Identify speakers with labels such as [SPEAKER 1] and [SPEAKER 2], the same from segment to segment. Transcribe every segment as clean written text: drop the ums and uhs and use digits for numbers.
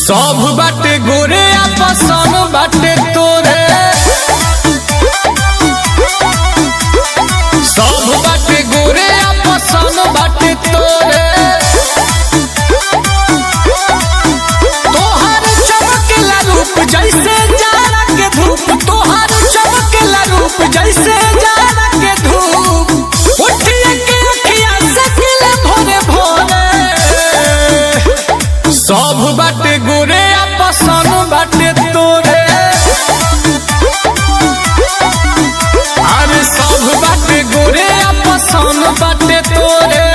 [SPEAKER 1] सब बाटे गोरे पसंद बाटे तोरे, सब बाटे गोरे पसंद बाटे तोरे। तोहार चमकेला रूप जैसे जाड़ा के धूप, तोहार चमकेला रूप जैसे जाड़ा के धूप। उठिए के अखिया से खिले भोरे भोरे, सब बाटे गोरे पसंद बाटे तोरे। अरे सब बाटे गोरे पसंद बाटे तोरे।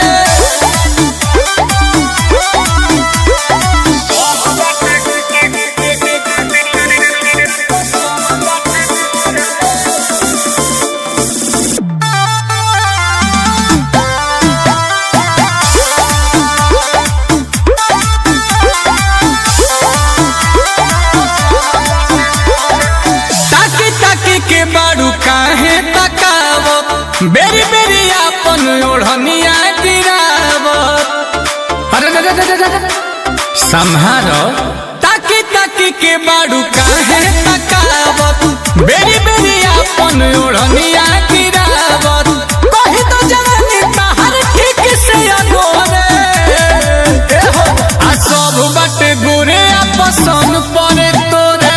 [SPEAKER 1] के बारू काहे तकावत, बेरी बेरी आपन ओढ़निया गिरावत। अरे संहारो ताकी ताकी के बारू काहे तकावत, बेरी बेरी आपन ओढ़निया गिरावत। कही तो जवानी तहर ठीक से अगोरे, आ सब बाटे गोरे पसंद पड़े तोरे।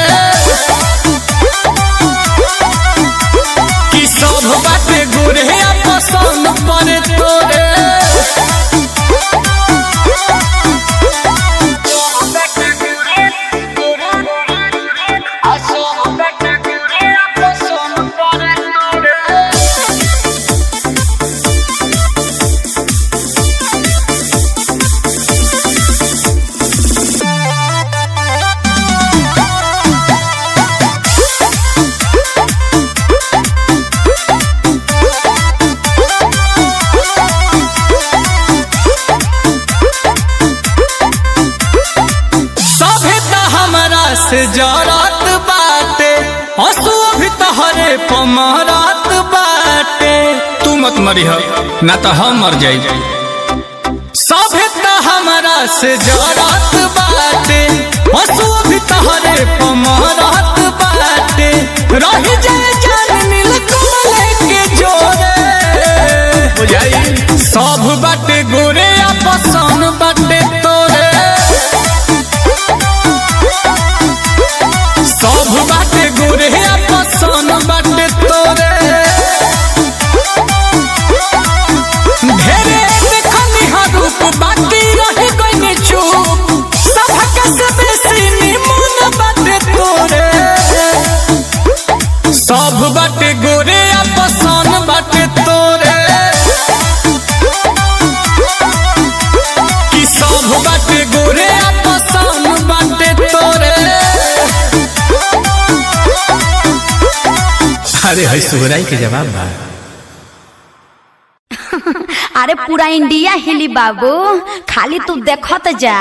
[SPEAKER 1] सब बाटे गोरे पसंद पड़े तोरे। से जरत बाटे हंसुआ भी तहरे पमरत बाटे। तू मत मरिह ना तो हम मर जाई। सभे त हमरा से जरत बाटे हंसुआ भी तहरे पमरत बाटे। रही जाए जान नील कमल के जोरे बुझाई। सब बाटे गोरे पसंद बाटे तोरे। सब बाटे गोरे पसंद बाटे तोरे। ढेरे देखनी हर रूप बाकी रही गई चुप। सबका से बेसी निमन बाटे तोरे। सब बाटे गोरे पसंद बाटे तोरे। कि सब बाटे गोरे पसंद बाटे तोरे। अरे है सुगराई के जवाब बा।
[SPEAKER 2] अरे पूरा इंडिया हिली बाबू, खाली तू देखत जा।